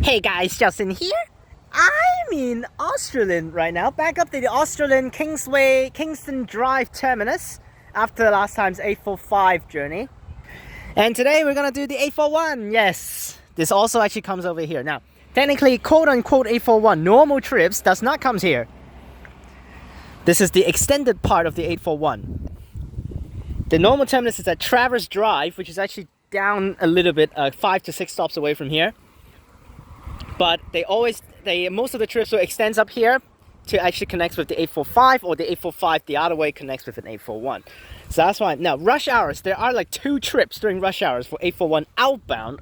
Hey guys, Justin here. I'm in Australind right now, back up to the Australind Kingston Drive terminus after last time's 845 journey. And today we're gonna do the 841. Yes, this also actually comes over here. Now, technically, quote-unquote 841 normal trips does not come here. This is the extended part of the 841. The normal terminus is at Traverse Drive, which is actually down a little bit, 5 to 6 stops away from here. But most of the trips will extend up here to actually connect with the 845, or the 845 the other way connects with an 841. So that's why. Now, rush hours, there are like 2 trips during rush hours for 841 outbound,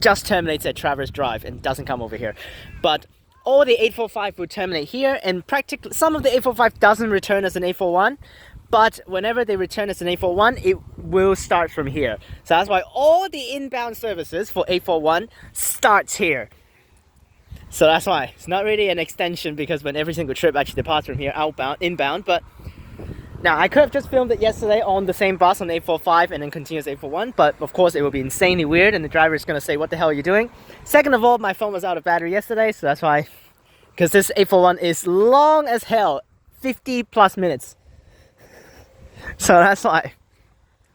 just terminates at Traverse Drive and doesn't come over here. But all the 845 will terminate here, and practically some of the 845 doesn't return as an 841. But whenever they return as an 841, it will start from here. So that's why all the inbound services for 841 starts here. So that's why it's not really an extension, because when every single trip actually departs from here inbound. But now I could have just filmed it yesterday on the same bus on 845 and then continues 841, but of course it will be insanely weird and the driver is going to say, what the hell are you doing? Second of all, my phone was out of battery yesterday, so that's why, because this 841 is long as hell, 50 plus minutes. So that's why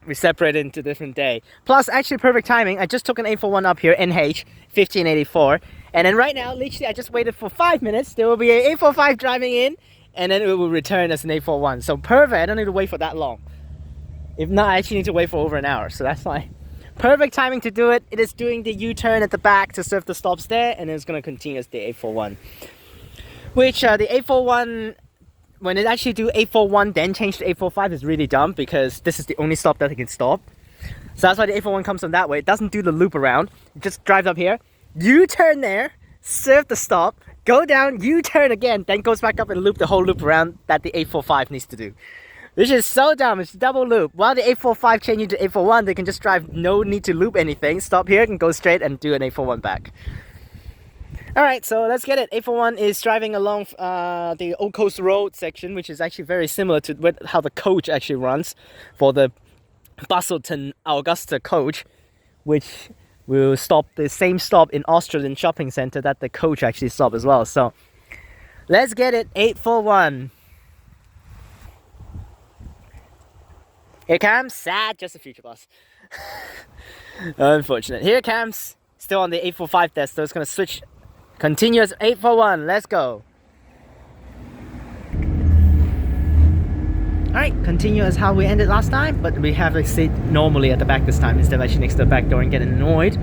we separated into different day. Plus, actually perfect timing. I just took an 841 up here, NH 1584. And then right now, literally, I just waited for 5 minutes. There will be an 845 driving in, and then it will return as an 841. So perfect. I don't need to wait for that long. If not, I actually need to wait for over an hour. So that's fine. Perfect timing to do it. It is doing the U-turn at the back to serve the stops there, and it's going to continue as the 841. Which the 841... when it actually do 841 then change to 845 is really dumb, because this is the only stop that it can stop. So that's why the 841 comes from that way. It doesn't do the loop around. It just drives up here, U-turn there, serve the stop, go down, U-turn again, then goes back up and loop the whole loop around that the 845 needs to do. Which is so dumb. It's double loop. While the 845 changing to 841, they can just drive, no need to loop anything, stop here and go straight and do an 841 back. Alright, so let's get it. 841 is driving along the Old Coast Road section, which is actually very similar to how the coach actually runs for the Busselton Augusta coach, which will stop the same stop in Australind Shopping Centre that the coach actually stopped as well. So let's get it. 841. Here comes, sad, just a future bus. Unfortunate. Here comes, still on the 845 desk, so it's going to switch. Continuous 841, let's go. Alright, continue as how we ended last time, but we have a seat normally at the back this time instead of actually next to the back door and getting annoyed.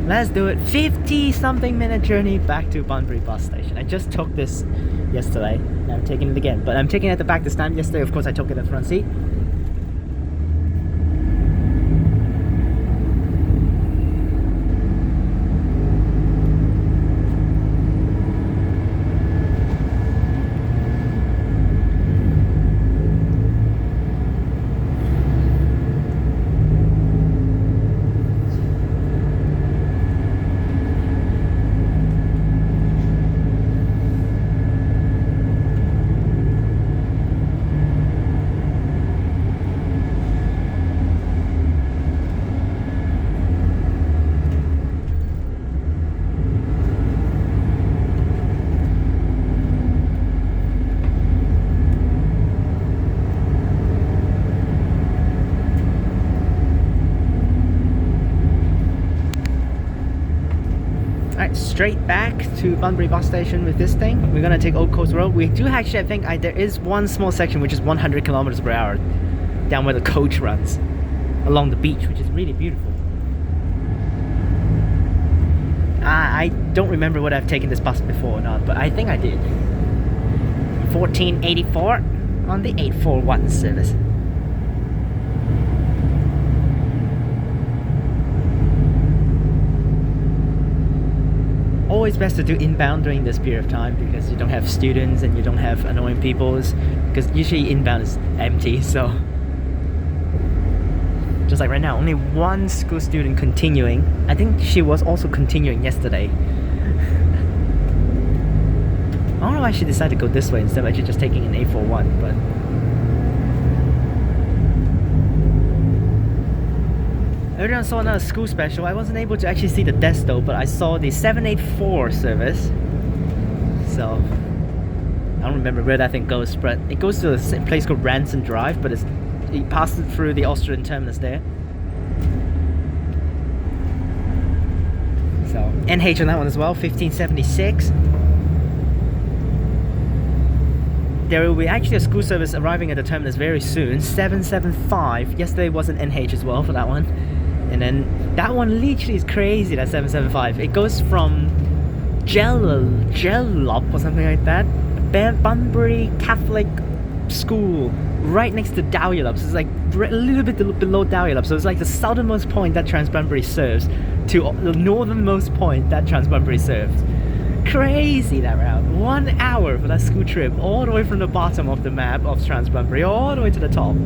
Let's do it. 50 something minute journey back to Bunbury Bus Station. I just took this yesterday, and I'm taking it again, but I'm taking it at the back this time. Yesterday, of course, I took it at the front seat. Straight back to Bunbury Bus Station with this thing. We're gonna take Old Coast Road. We do actually, I think there is one small section which is 100 kilometers per hour down where the coach runs along the beach, which is really beautiful. I don't remember whether I've taken this bus before or not, but I think I did. 1484 on the 841 service. Always best to do inbound during this period of time, because you don't have students and you don't have annoying people, because usually inbound is empty. So just like right now, only one school student continuing. I think she was also continuing yesterday. I don't know why she decided to go this way instead of actually just taking an 841, but Earlier I saw another school special. I wasn't able to actually see the desk though, but I saw the 784 service. So I don't remember where that thing goes, but it goes to a place called Ranson Drive, but it passes through the Australind terminus there. So NH on that one as well, 1576. There will be actually a school service arriving at the terminus very soon, 775. Yesterday was an NH as well for that one. And then that one literally is crazy, that 775. It goes from Gellop or something like that, Bunbury Catholic School, right next to Dowyalup. So it's like a little bit below Dowyalup. So it's like the southernmost point that TransBunbury serves to the northernmost point that TransBunbury serves. Crazy that route. 1 hour for that school trip, all the way from the bottom of the map of TransBunbury all the way to the top.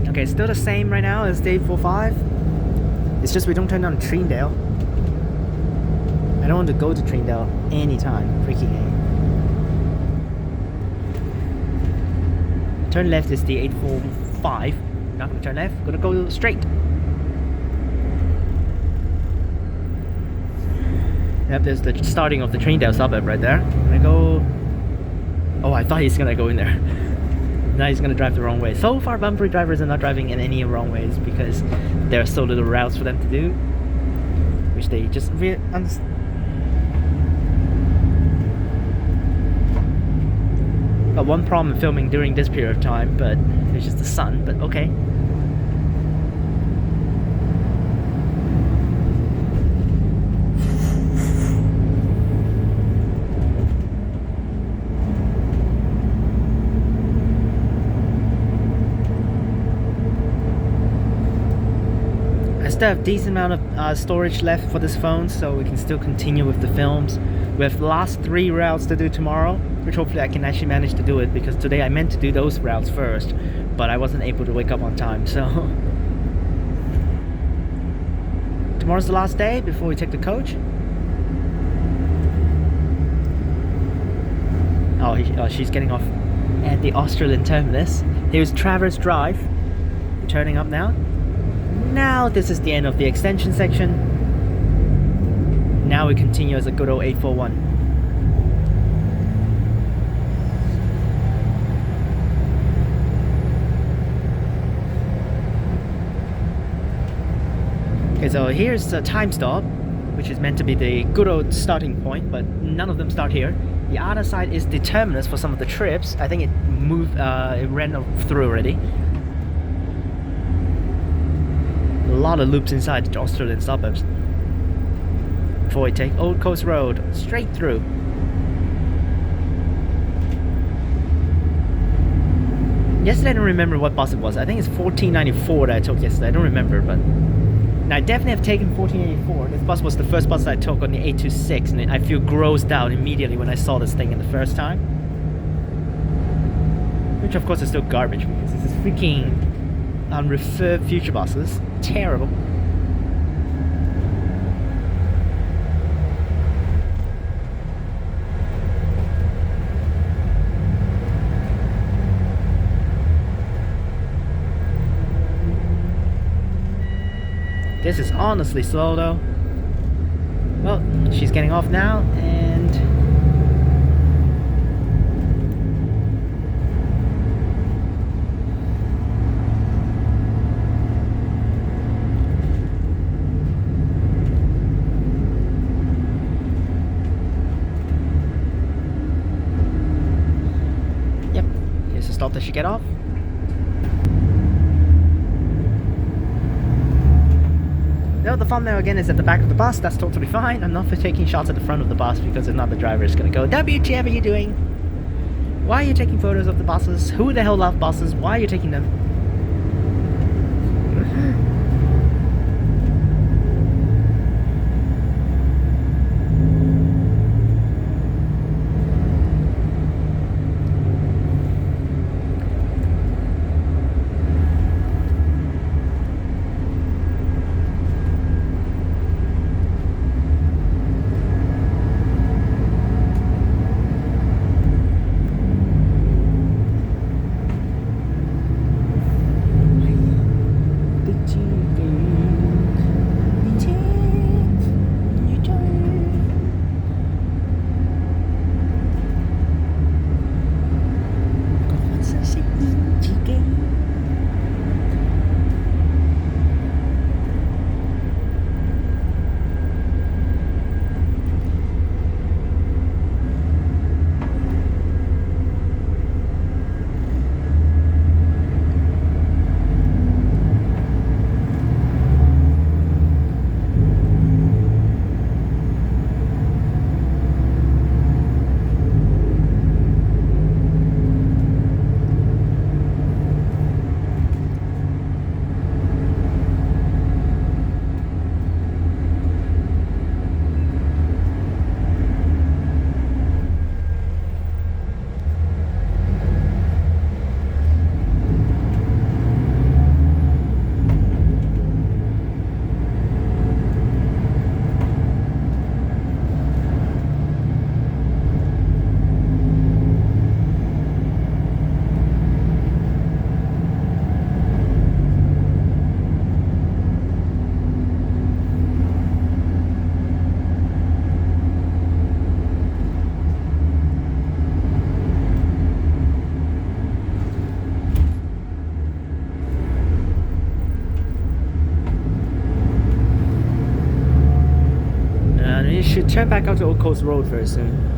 Okay, still the same right now as day 45. It's just we don't turn down Treendale. I don't want to go to Treendale anytime. Freaking A. Turn left is the 845. Not gonna turn left, gonna go straight. Yep, there's the starting of the Treendale suburb right there. I'm gonna go. Oh, I thought he's gonna go in there. Now he's gonna drive the wrong way. So far, Bunbury drivers are not driving in any wrong ways because there are so little routes for them to do, which they just understand. Got one problem filming during this period of time, but it's just the sun. But okay. Still have a decent amount of storage left for this phone, so we can still continue with the films. We have the last 3 routes to do tomorrow, which hopefully I can actually manage to do it, because today I meant to do those routes first, but I wasn't able to wake up on time. So tomorrow's the last day before we take the coach. Oh, she's getting off at the Australind terminus. Here's Travers Drive, turning up now. Now this is the end of the extension section. Now we continue as a good old 841. Okay, so here's a time stop, which is meant to be the good old starting point, but none of them start here. The other side is the terminus for some of the trips. I think it moved, it ran through already. A lot of loops inside the Australind suburbs. Before we take Old Coast Road straight through. Yesterday I don't remember what bus it was. I think it's 1494 that I took yesterday. I don't remember, but I definitely have taken 1484. This bus was the first bus I took on the 826, and I feel grossed out immediately when I saw this thing in the first time. Which of course is still garbage because this is freaking unrefurbed future buses. Terrible. This is honestly slow though. Well, she's getting off now, and stop does she get off? No, the thumbnail again is at the back of the bus. That's totally fine. I'm not for taking shots at the front of the bus because if not, the driver is going to go, WTF are you doing? Why are you taking photos of the buses? Who the hell loves buses? Why are you taking them? You should turn back out to Old Coast Road very soon.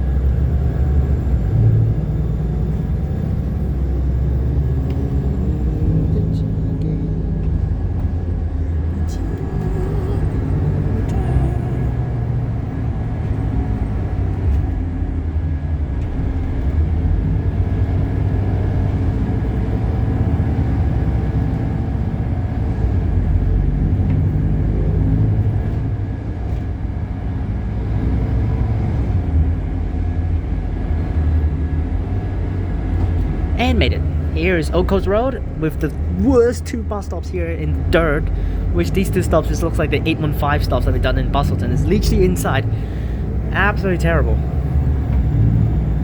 And made it. Here is Old Coast Road with the worst two bus stops here in dirt, which these two stops just looks like the 815 stops that we've done in Busselton. It's literally inside. Absolutely terrible.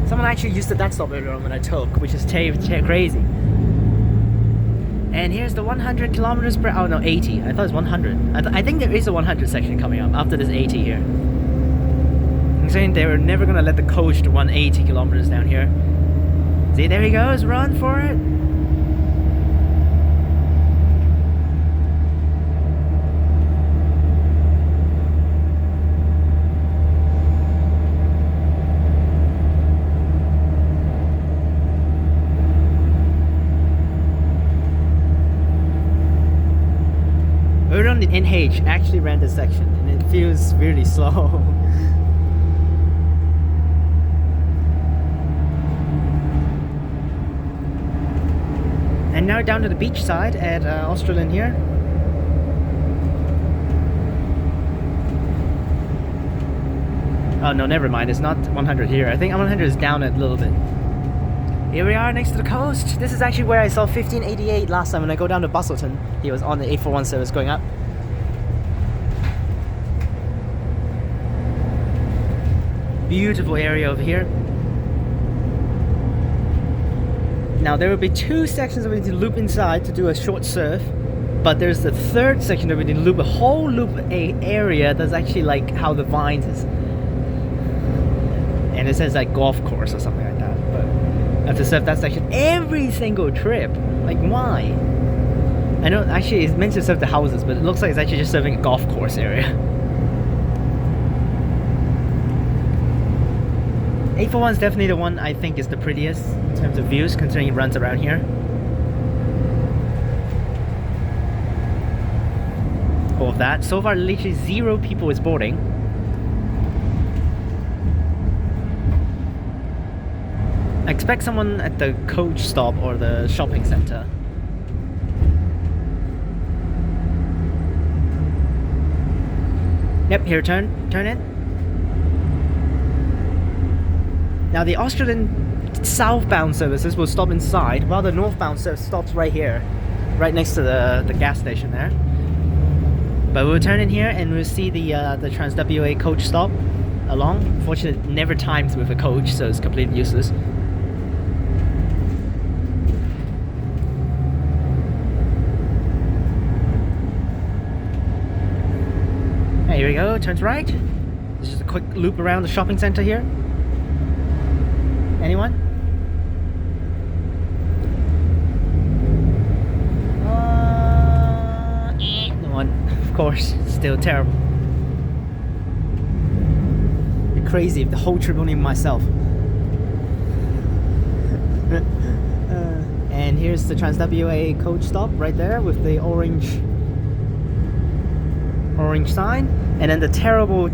Someone actually used that stop earlier on when I took, which is crazy. And here's the 100 kilometers per hour. No, 80. I thought it was 100. I think there is a 100 section coming up after this 80 here. I'm saying they were never gonna let the coach run 80 kilometers down here. See, there he goes, run for it. Earlier on the NH actually ran this section and it feels really slow. And now down to the beach side at Australind here. Oh no, never mind, it's not 100 here. I think 100 is down a little bit. Here we are next to the coast. This is actually where I saw 1588 last time when I go down to Busselton. He was on the 841 service going up. Beautiful area over here. Now there will be two sections that we need to loop inside to do a short surf, but there's the third section that we need to loop a whole loop area that's actually like how the vines is, and it says like golf course or something like that. But I have to surf that section every single trip. Like why? I know actually it's meant to surf the houses, but it looks like it's actually just surfing a golf course area. 841 is definitely the one I think is the prettiest in terms of views, considering it runs around here. All of that. So far, literally 0 people is boarding. I expect someone at the coach stop or the shopping centre. Yep, here, turn in. Now the Australind southbound services will stop inside, while the northbound service stops right here, right next to the gas station there. But we'll turn in here and we'll see the TransWA coach stop along. Unfortunately, it never times with a coach, so it's completely useless. Here we go, turns right. This is just a quick loop around the shopping centre here. Anyone? No one. Of course, still terrible. It'd be crazy if the whole trip only myself. And here's the TransWA coach stop right there with the orange sign, and then the terrible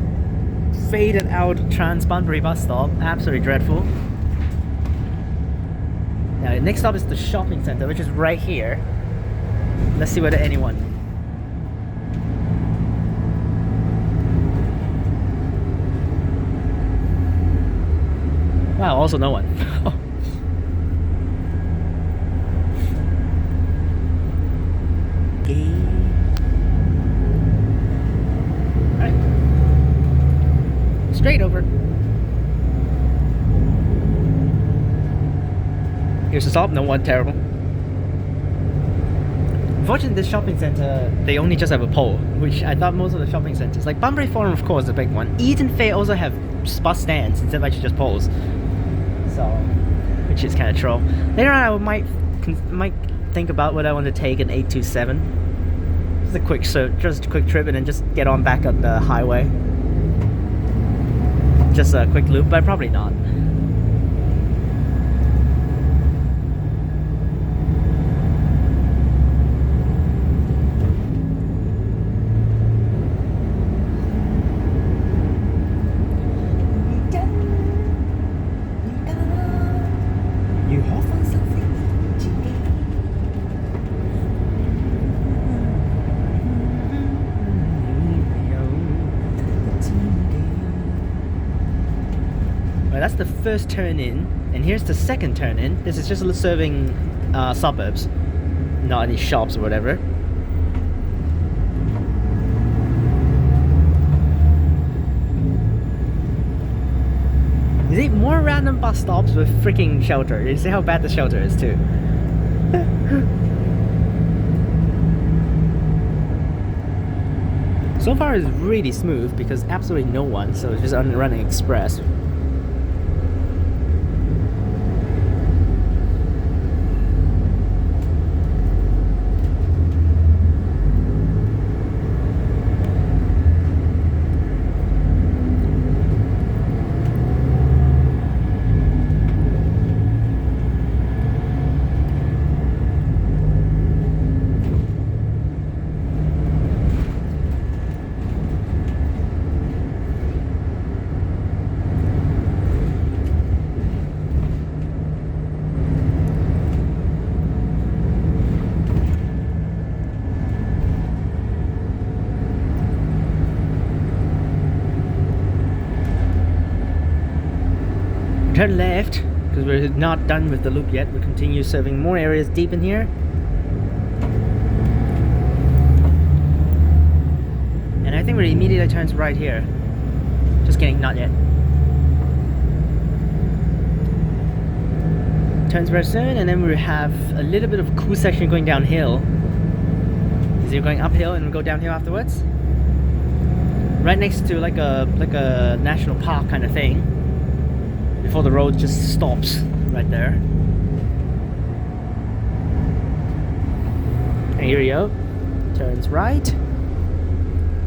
faded out TransBunbury bus stop. Absolutely dreadful. Now the next stop is the shopping centre, which is right here. Let's see whether anyone. Wow, also no one. Straight over. Here's the stop, no one, terrible. Unfortunately, this shopping centre, they only just have a pole, which I thought most of the shopping centres, like Bunbury Forum of course, is a big one. Eden Fair also have bus stands instead of actually just poles. So, which is kind of troll. Later on, I might think about whether I want to take an 827. Just a quick trip and then just get on back on the highway. Just a quick loop, but probably not. That's the first turn in, and here's the second turn in. This is just serving suburbs, not any shops or whatever. You see more random bus stops with freaking shelter. You see how bad the shelter is too. So far it's really smooth because absolutely no one, so it's just running express. Turn left, because we're not done with the loop yet. We continue serving more areas deep in here. And I think we're immediately turns right here. Just kidding, not yet. Turns very soon, and then we have a little bit of a cool section going downhill. Is it going uphill and we go downhill afterwards? Right next to like a national park kind of thing. Before the road just stops right there. And here we go. Turns right.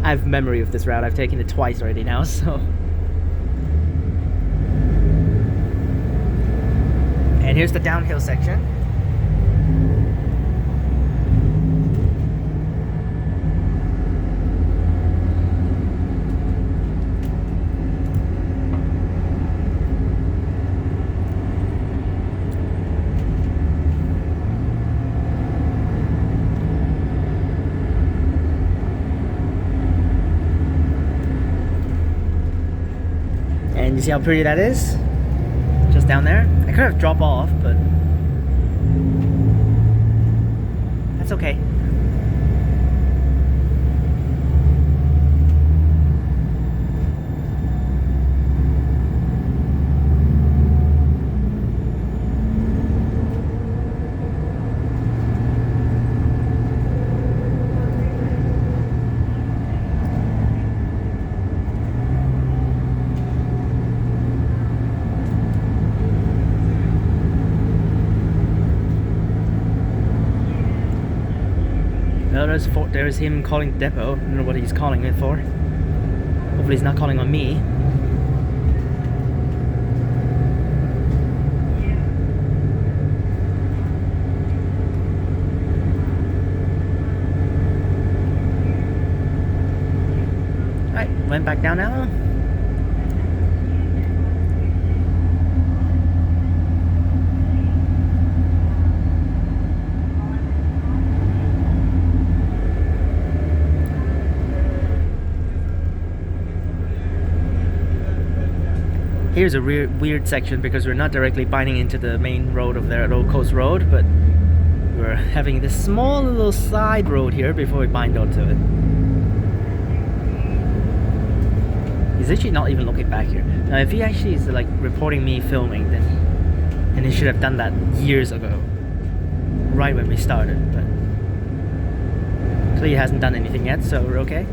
I have memory of this route. I've taken it twice already now, so. And here's the downhill section. And you see how pretty that is? Just down there. I could have dropped off, but that's okay. There's him calling the depot. I don't know what he's calling it for. Hopefully he's not calling on me. Alright, went back down now. Here's a weird section because we're not directly binding into the main road of there at Old Coast Road, but we're having this small little side road here before we bind onto it. He's actually not even looking back here. Now if he actually is like reporting me filming, then he should have done that years ago, right when we started, but clearly he hasn't done anything yet, so we're okay.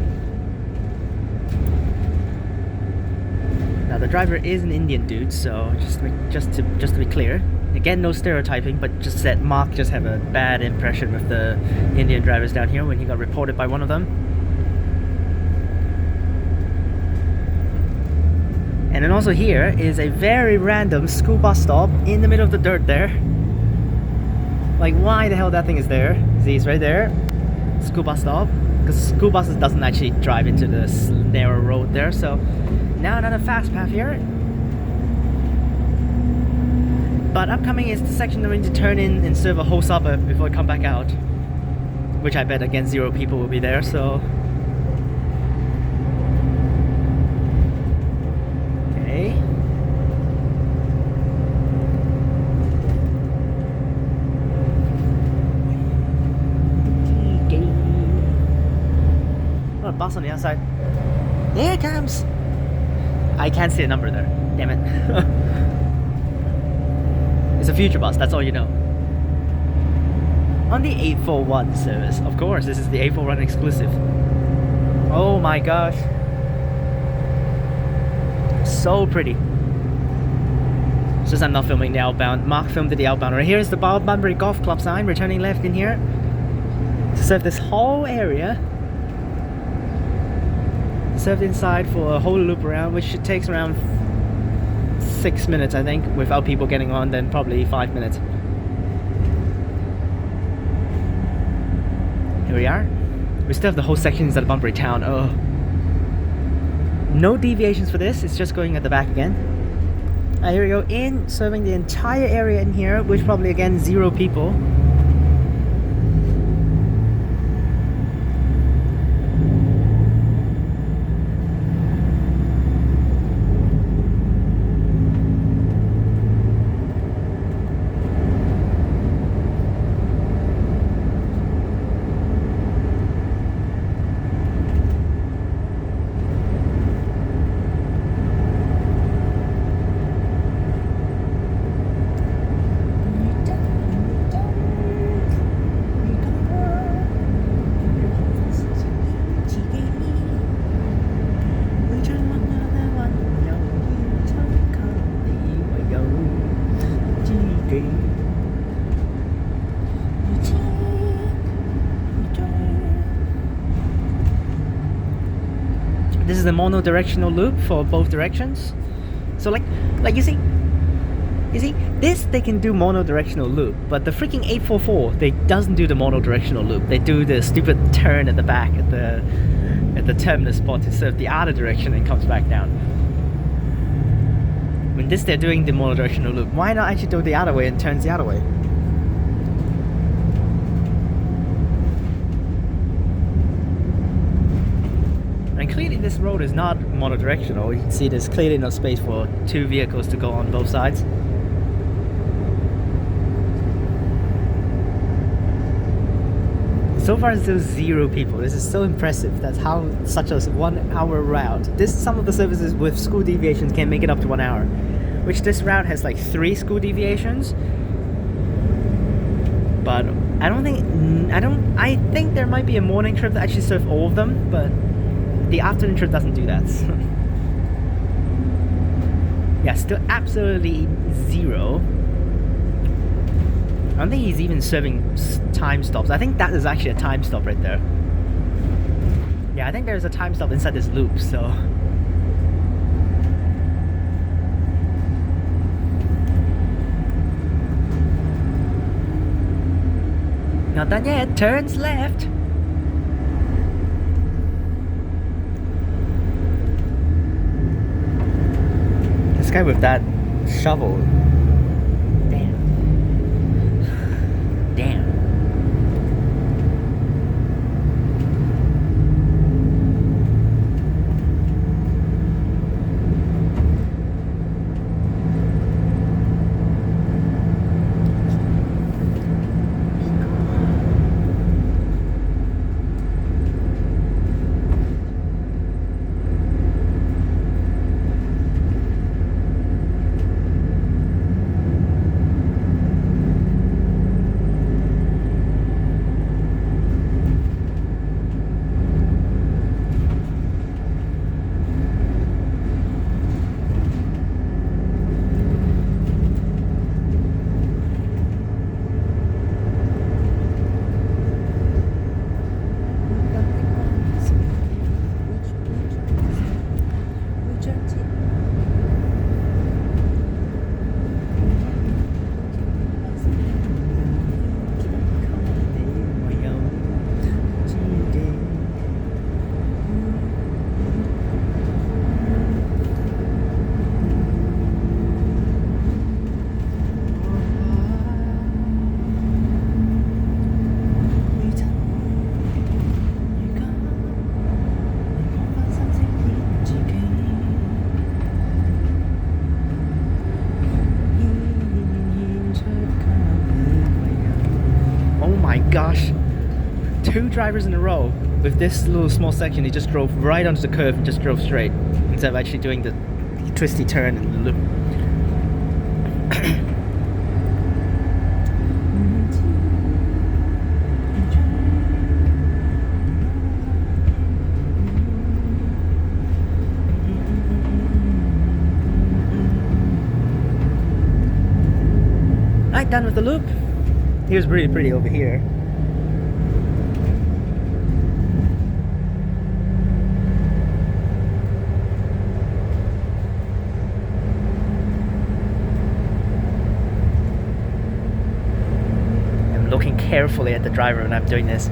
Now the driver is an Indian dude, so just to be clear, again no stereotyping, but just that Mark just have a bad impression with the Indian drivers down here when he got reported by one of them. And then also here is a very random school bus stop in the middle of the dirt there. Like why the hell that thing is there? See, it's right there, school bus stop, because school buses doesn't actually drive into this narrow road there, so now another fast path here. But upcoming is the section that we need to turn in and serve a whole suburb before we come back out. Which I bet again 0 people will be there, so. Okay. Oh, a bus on the outside. Here it comes! I can't see a number there. Damn it. It's a future bus, that's all you know. On the 841 service. Of course, this is the 841 exclusive. Oh my gosh. So pretty. It's just I'm not filming the outbound. Mark filmed the outbound. Right here is the Bunbury Golf Club sign. We're turning left in here to serve this whole area. Served inside for a whole loop around, which should take around 6 minutes, I think, without people getting on, then probably 5 minutes. Here we are. We still have the whole section inside Bunbury town. Oh, no deviations for this. It's just going at the back again. Here we go, in serving the entire area in here, which probably again 0 people. This is the mono-directional loop for both directions. So like you see, You see, this they can do mono-directional loop, but the freaking 844 they doesn't do the mono-directional loop. They do the stupid turn at the back at the terminus spot to serve the other direction and comes back down. When this they're doing the mono-directional loop, why not actually do the other way and turns the other way? And clearly this road is not mono-directional. You can see there's clearly no space for two vehicles to go on both sides. So far there's 0 people. This is so impressive. That's how such a 1 hour route. Some of the services with school deviations can make it up to 1 hour. Which this route has like 3 school deviations. But I think there might be a morning trip that actually serves all of them, but the afternoon trip doesn't do that. Yeah, still absolutely 0. I don't think he's even serving time stops. I think that is actually a time stop right there. Yeah, I think there's a time stop inside this loop, so. Not done yet, turns left. This guy with that shovel. Damn. Gosh, 2 drivers in a row with this little small section. He just drove right onto the curve and just drove straight instead of actually doing the twisty turn and the loop. Alright, done with the loop. Here's really pretty over here. I'm looking carefully at the driver when I'm doing this.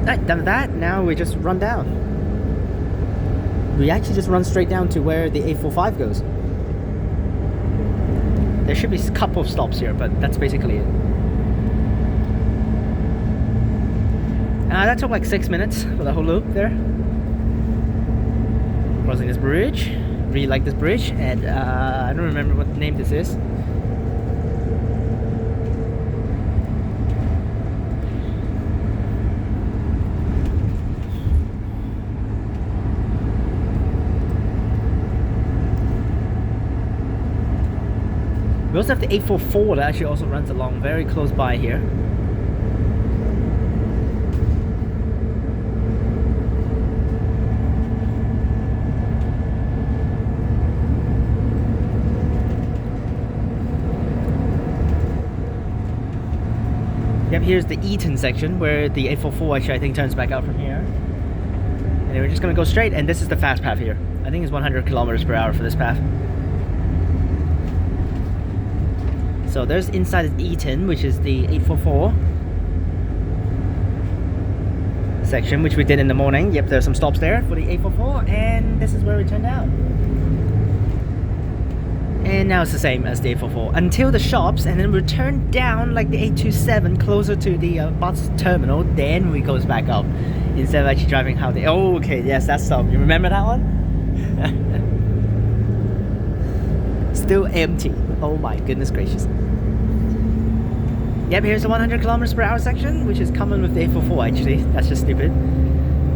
Right, done with that, now we just run down. We actually just run straight down to where the 845 goes. There should be a couple of stops here, but that's basically it. That took like 6 minutes for the whole loop there. Crossing this bridge. Really like this bridge, and I don't remember what name this is. We also have the 844 that actually also runs along very close by here. Yep, here's the Eton section where the 844 actually I think turns back out from here. And then we're just gonna go straight, and this is the fast path here. I think it's 100 kilometers per hour for this path. So there's inside Eton, which is the 844 section, which we did in the morning. Yep, there's some stops there for the 844, and this is where we turned out. And now it's the same as the 844 until the shops, and then we turn down like the 827 closer to the bus terminal, then we goes back up instead of actually driving how they. Oh, okay, yes, that's stop. You remember that one? Still empty. Oh my goodness gracious. Yep, here's the 100 kilometers per hour section, which is common with the 844 actually. That's just stupid.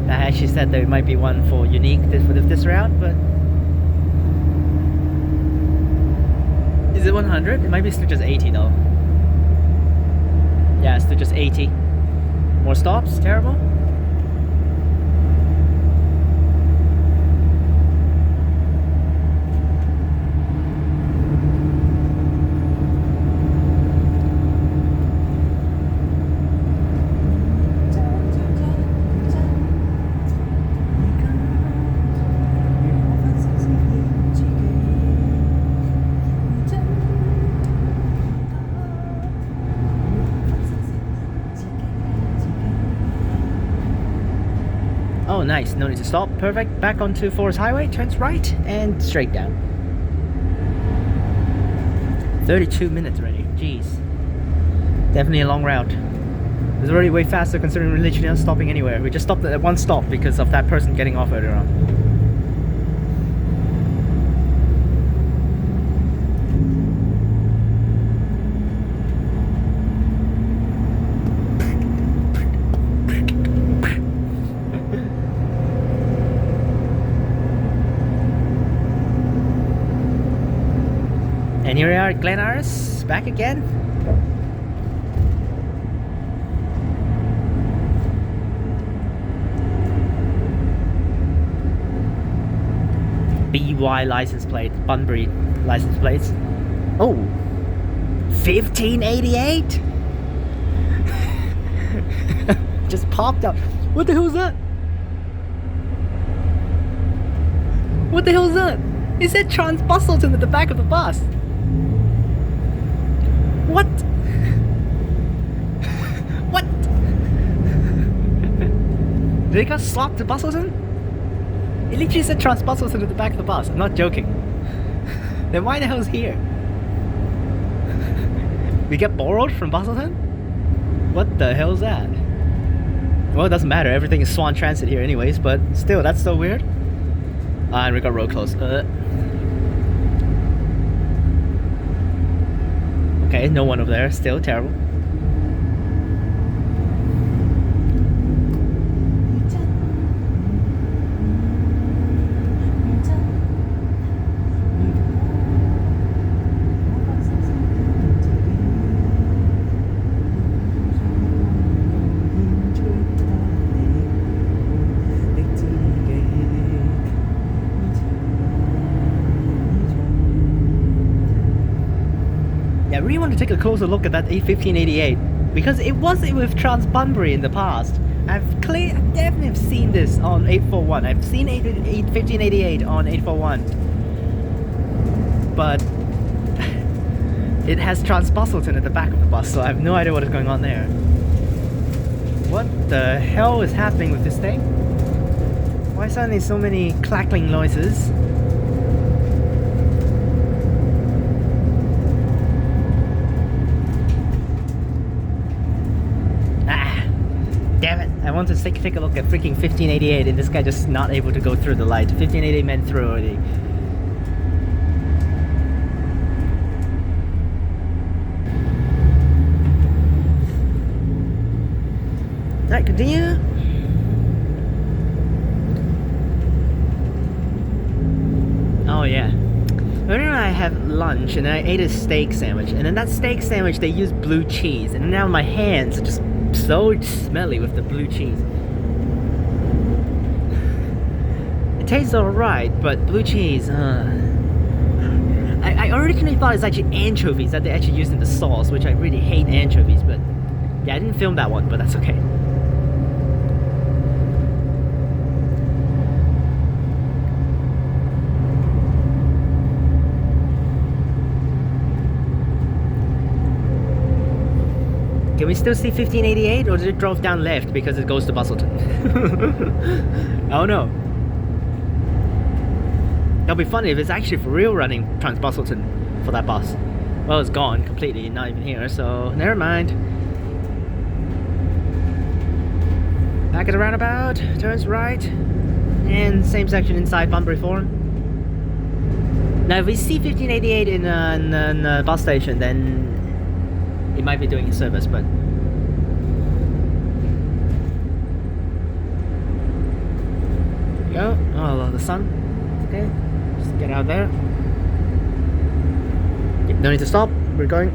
I actually said there might be one for unique for this route, but is it 100? It might be still just 80 though. Yeah, it's still just 80. More stops? Terrible. Oh, nice. No need to stop. Perfect. Back onto Forest Highway. Turns right and straight down. 32 minutes already. Jeez. Definitely a long route. It's already way faster considering we're literally not stopping anywhere. We just stopped at one stop because of that person getting off earlier on. And here we are at Glen Iris, back again. BY license plate, Bunbury license plates. Oh, 1588? Just popped up. What the hell is that? What the hell is that? It said TransBunbury at the back of the bus. What? What? Did they got slapped to Busselton? It literally said TransBunbury at the back of the bus. I'm not joking. Then why the hell is here? We get borrowed from Busselton? What the hell is that? Well, it doesn't matter. Everything is Swan Transit here anyways, but still, that's so weird. And we got road closed. Okay, no one over there. Still terrible. I really want to take a closer look at that 1588 because it was with TransBunbury in the past. I've definitely have seen this on 841. I've seen 1588 on 841, but it has TransBunbury at the back of the bus, so I have no idea what is going on there. What the hell is happening with this thing? Why suddenly so many clackling noises? Damn it, I want to take a look at freaking 1588 and this guy just not able to go through the light. 1588 meant through already. Alright, continue. Oh yeah. Earlier I have lunch and then I ate a steak sandwich, and then that steak sandwich they used blue cheese, and now my hands are just so smelly with the blue cheese. It tastes alright, but blue cheese, I originally thought it's actually anchovies that they actually used in the sauce, which I really hate anchovies, but yeah, I didn't film that one, but that's okay. Can we still see 1588, or did it drove down left because it goes to Busselton? Oh no. That'll be funny if it's actually for real running TransBusselton for that bus. Well, it's gone completely, not even here, so never mind. Back at the roundabout, turns right, and same section inside Bunbury Forum. Now if we see 1588 in the bus station, then it might be doing a service, but there we go. Oh, the sun. Okay, just get out there. Yep, no need to stop. We're going.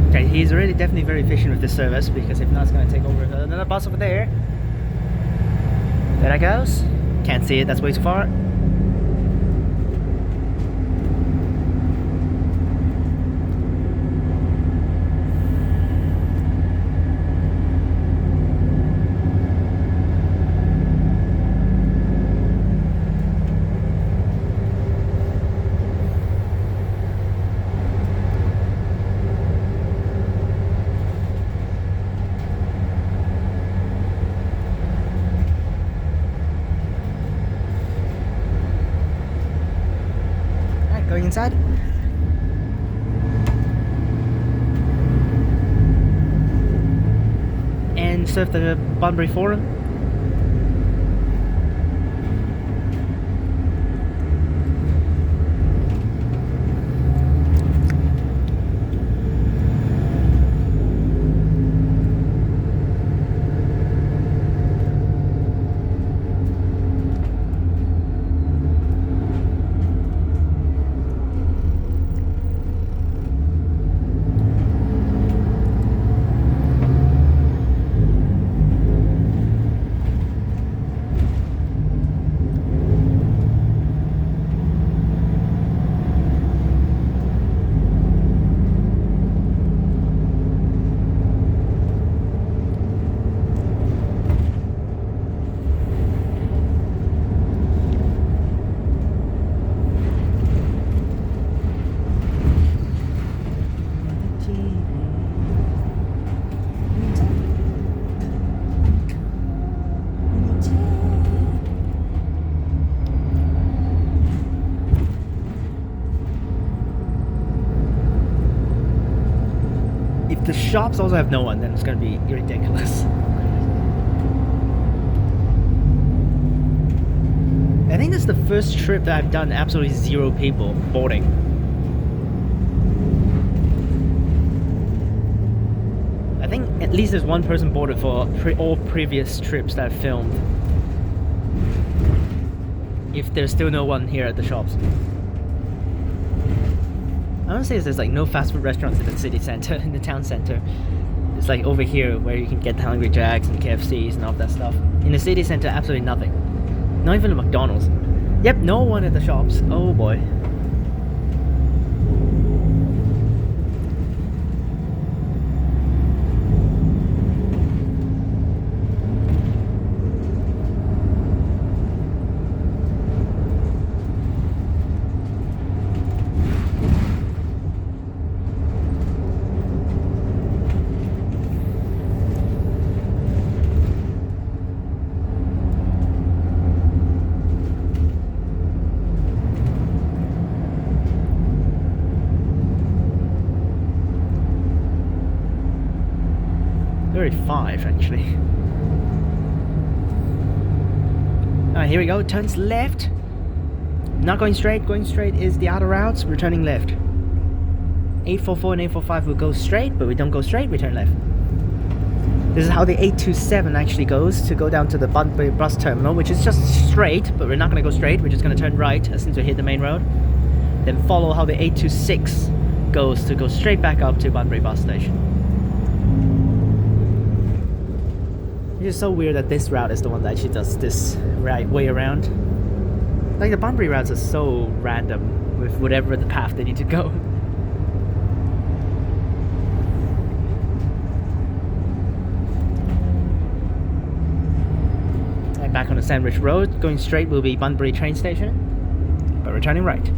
Okay, he's already definitely very efficient with this service, because if not, it's going to take over another bus over there. There that goes. Can't see it. That's way too far. Going inside. And surf the Bunbury Forum. If the shops also have no one, then it's going to be ridiculous. I think this is the first trip that I've done absolutely zero people boarding. I think at least there's one person boarded for all previous trips that I've filmed. If there's still no one here at the shops. I want to say there's like no fast food restaurants in the city center, in the town center. It's like over here where you can get Hungry Jacks and KFCs and all that stuff. In the city center, absolutely nothing. Not even a McDonald's. Yep, no one at the shops. Oh boy. .5 actually. Alright, here we go. Turns left. Not going straight. Going straight is the other routes. We're turning left. 844 and 845 will go straight, but we don't go straight. We turn left. This is how the 827 actually goes to go down to the Bunbury bus terminal, which is just straight, but we're not going to go straight. We're just going to turn right as soon as we hit the main road. Then follow how the 826 goes to go straight back up to Bunbury Bus Station. It's just so weird that this route is the one that actually does this right way around. Like the Bunbury routes are so random with whatever the path they need to go. And back on the Sandwich Road, going straight will be Bunbury train station, but returning right.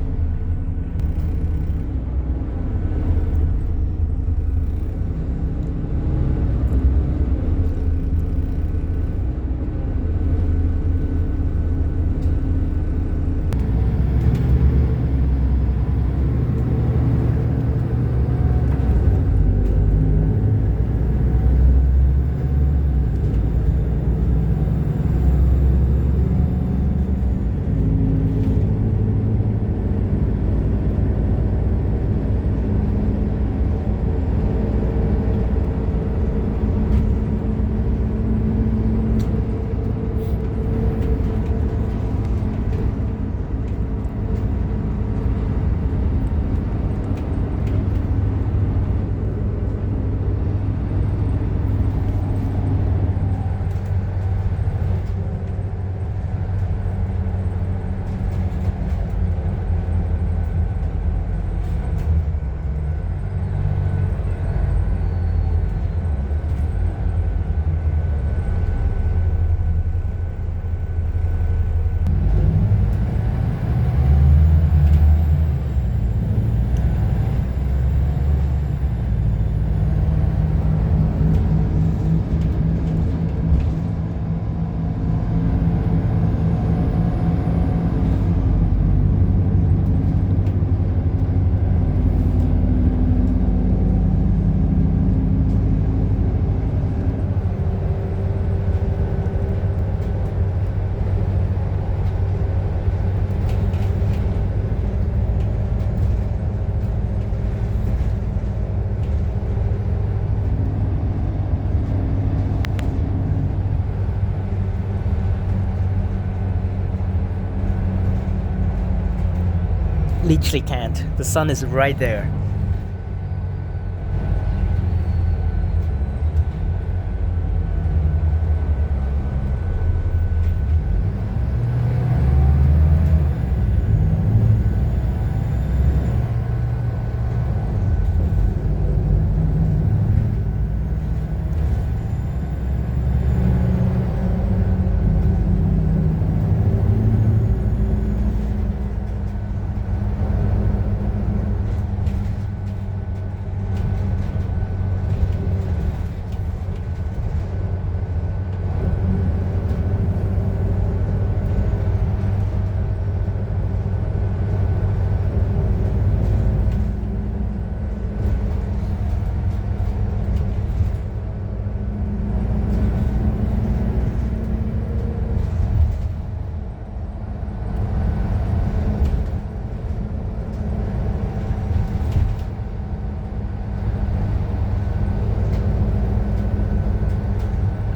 Literally can't. The sun is right there.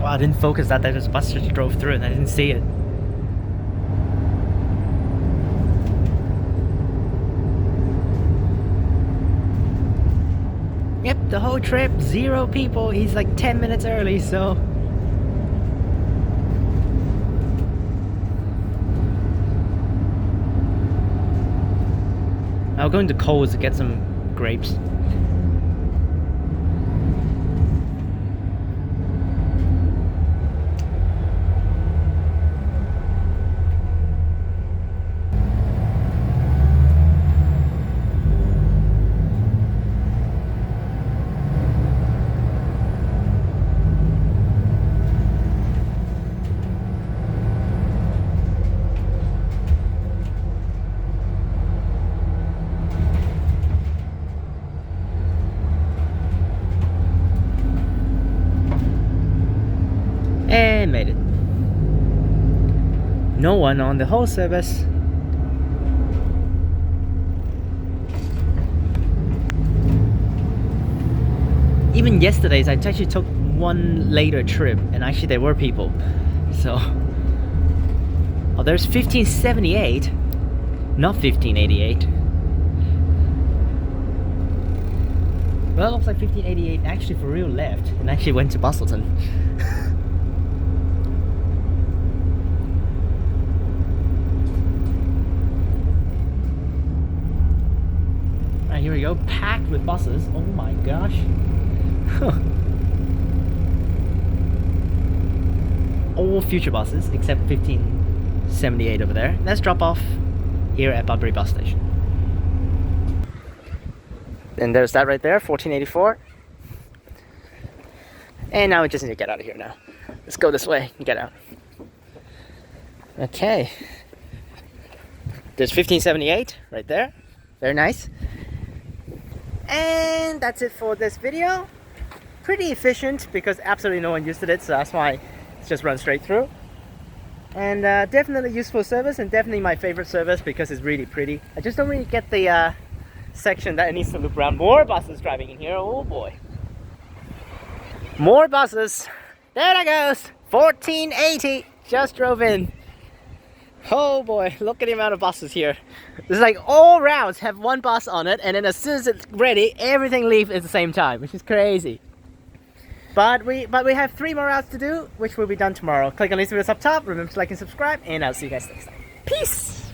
I didn't focus that this bus just drove through and I didn't see it. Yep, the whole trip, 0 people. He's like 10 minutes early, so... I'll go into Coles to get some grapes. And made it. No one on the whole service. Even yesterday's, I actually took one later trip, and actually there were people. So, oh, there's 1578, not 1588. Well, it looks like 1588 actually for real left and actually went to Busselton. Right, here we go, packed with buses. Oh my gosh. All future buses except 1578 over there. Let's drop off here at Bunbury Bus Station. And there's that right there, 1484. And now we just need to get out of here now. Let's go this way and get out. Okay. There's 1578 right there. Very nice. And that's it for this video. Pretty efficient because absolutely no one used it, so that's why it's just run straight through. And definitely useful service, and definitely my favorite service because it's really pretty. I just don't really get the section that it needs to loop around. More buses driving in here. Oh boy. More buses. There it goes. 1480. Just drove in. Oh boy, look at the amount of buses here. It's like all routes have one bus on it, and then as soon as it's ready, everything leaves at the same time, which is crazy. But we have 3 more routes to do, which will be done tomorrow. Click on these videos up top. Remember to like and subscribe, and I'll see you guys next time. Peace!